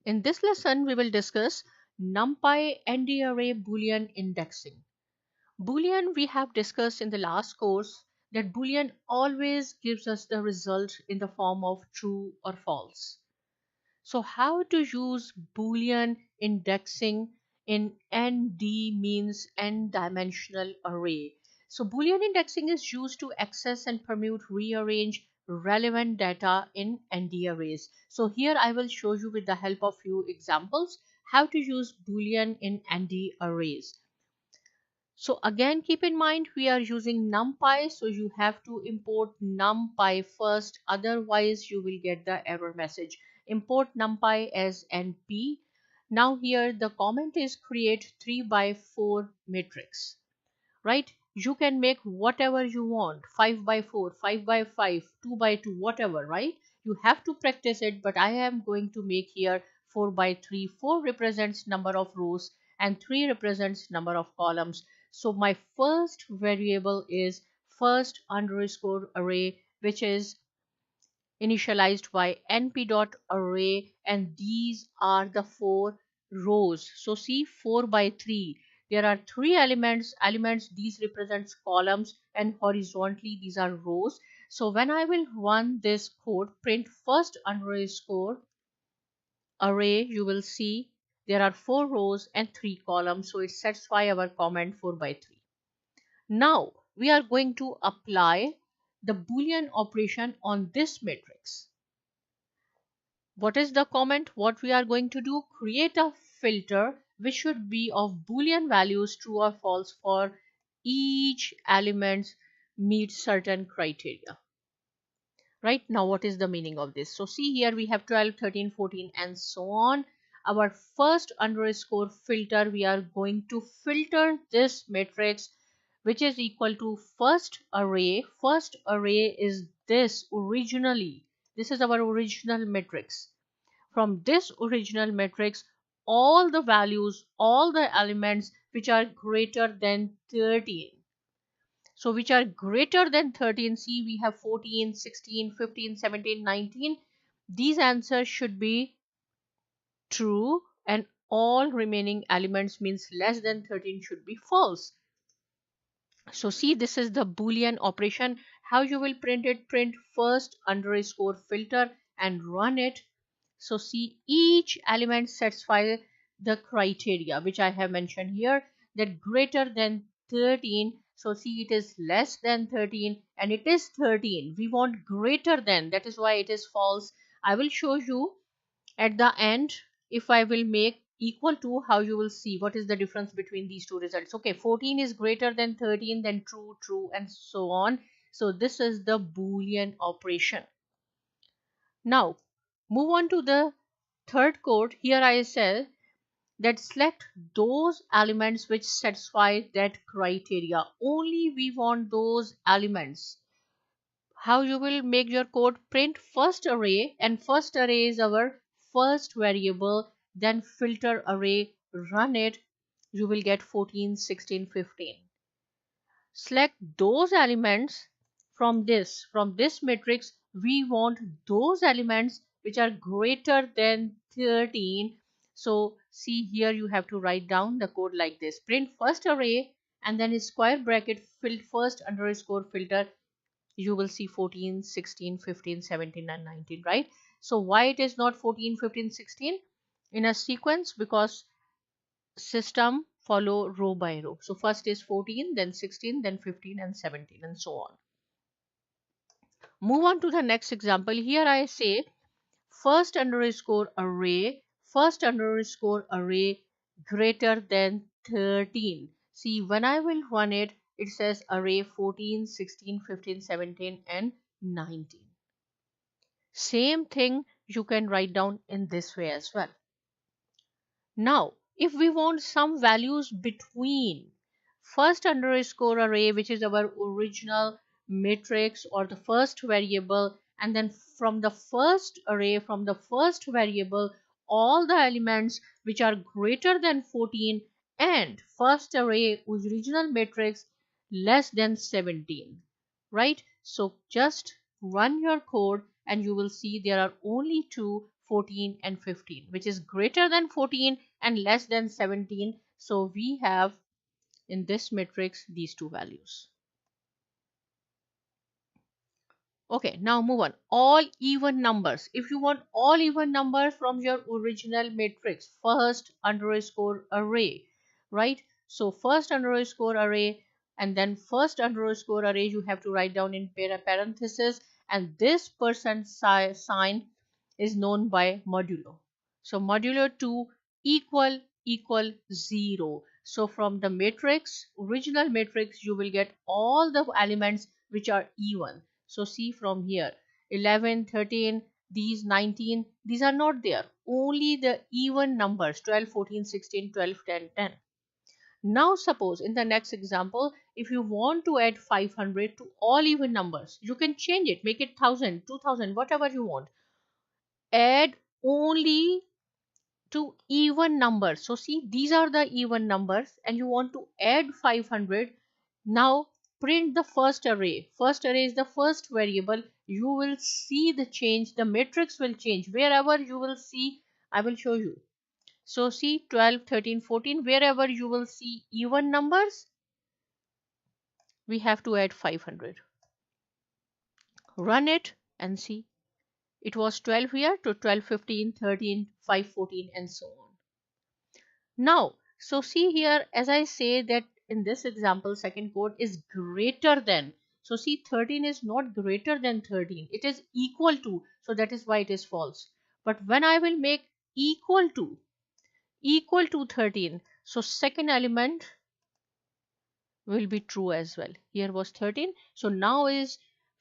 In this lesson, we will discuss Numpy ndarray Boolean indexing. Boolean we have discussed in the last course that Boolean always gives us the result in the form of true or false. So how to use Boolean indexing in ND means n-dimensional array. So Boolean indexing is used to access and rearrange relevant data in ND arrays. So here I will show you with the help of few examples how to use Boolean in ND arrays. So again, keep in mind we are using NumPy, so you have to import NumPy first, otherwise you will get the error message. Import NumPy as NP. Now here the comment is create 3 by 4 matrix, right? You can make whatever you want, 5 by 4, 5 by 5, 2 by 2, whatever, right? You have to practice it, but I am going to make here 4 by 3. 4 represents number of rows and 3 represents number of columns. So my first variable is first underscore array, which is initialized by np.array, and these are the 4 rows. So see, 4 by 3, there are 3 elements. These represents columns, and horizontally these are rows. So when I will run this code, print first underscore array, you will see there are 4 rows and 3 columns, so it satisfies our comment 4 by 3. Now we are going to apply the Boolean operation on this matrix. What is the comment? What we are going to do? Create a filter which should be of Boolean values true or false for each element meets certain criteria. Right now, what is the meaning of this? So see here we have 12, 13, 14 and so on. Our first underscore filter, we are going to filter this matrix which is equal to first array. First array is this originally. This is our original matrix. From this original matrix, all the values, all the elements which are greater than 13. So which are greater than 13, see we have 14, 16, 15, 17, 19. These answers should be true, and all remaining elements means less than 13 should be false. So see, this is the Boolean operation. How you will print it? Print first underscore filter and run it. So see, each element satisfies the criteria which I have mentioned here, that greater than 13. So see, it is less than 13 and it is 13. We want greater than, that is why it is false. I will show you at the end. If I will make equal to, how you will see what is the difference between these two results. Okay, 14 is greater than 13, then true, true and so on. So this is the Boolean operation. Now move on to the third code. Here I said that select those elements which satisfy that criteria. Only we want those elements. How you will make your code? Print first array, and first array is our first variable, then filter array, run it. You will get 14, 16, 15. Select those elements from this matrix. We want those elements which are greater than 13. So see here, you have to write down the code like this. Print first array and then square bracket first underscore filter. You will see 14, 16, 15, 17 and 19, right? So why it is not 14, 15, 16 in a sequence? Because system follow row by row. So first is 14, then 16, then 15 and 17 and so on. Move on to the next example. Here I say first underscore array greater than 13. See, when I will run it, it says array 14, 16, 15, 17 and 19. Same thing you can write down in this way as well. Now if we want some values between first underscore array, which is our original matrix or the first variable, and then from the first array, from the first variable, all the elements which are greater than 14, and first array original matrix less than 17, right? So just run your code and you will see there are only two, 14 and 15, which is greater than 14 and less than 17. So we have in this matrix these two values. Okay, now move on. All even numbers. If you want all even numbers from your original matrix, first underscore array, right? So first underscore array and then first underscore array you have to write down in parenthesis, and this percent sign is known by modulo. So modulo 2 equal 0. So from the matrix, original matrix, you will get all the elements which are even. So see from here, 11, 13, these 19, these are not there. Only the even numbers, 12, 14, 16, 12, 10, 10. Now suppose in the next example, if you want to add 500 to all even numbers, you can change it, make it 1000, 2000, whatever you want. Add only to even numbers. So see, these are the even numbers and you want to add 500. Now print the first array. First array is the first variable. You will see the change. The matrix will change. Wherever you will see, I will show you. So see 12, 13, 14. Wherever you will see even numbers, we have to add 500. Run it and see. It was 12 here to 12, 15, 13, 5, 14 and so on. Now, so see here, as I say that in this example, second code is greater than. So see, 13 is not greater than 13. It is equal to. So that is why it is false. But when I will make equal to 13, so second element will be true as well. Here was 13. So now is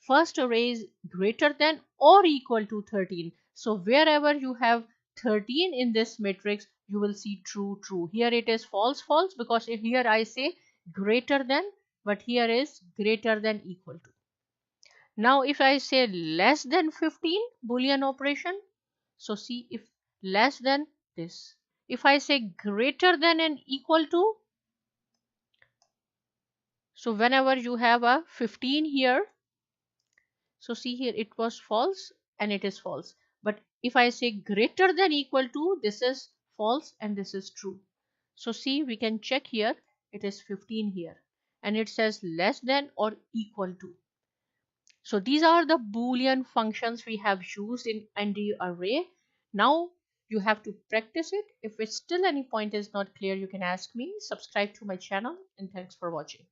first array is greater than or equal to 13. So wherever you have 13 in this matrix, you will see true, true. Here it is false, false, because here I say greater than, but here is greater than equal to. Now if I say less than 15, Boolean operation. So see, if less than this. If I say greater than and equal to, so whenever you have a 15 here, so see here it was false and it is false. But if I say greater than equal to, this is false and this is true. So see, we can check here, it is 15 here and it says less than or equal to. So these are the Boolean functions we have used in ndarray. Now you have to practice it. If it's still any point is not clear, you can ask me. Subscribe to my channel and thanks for watching.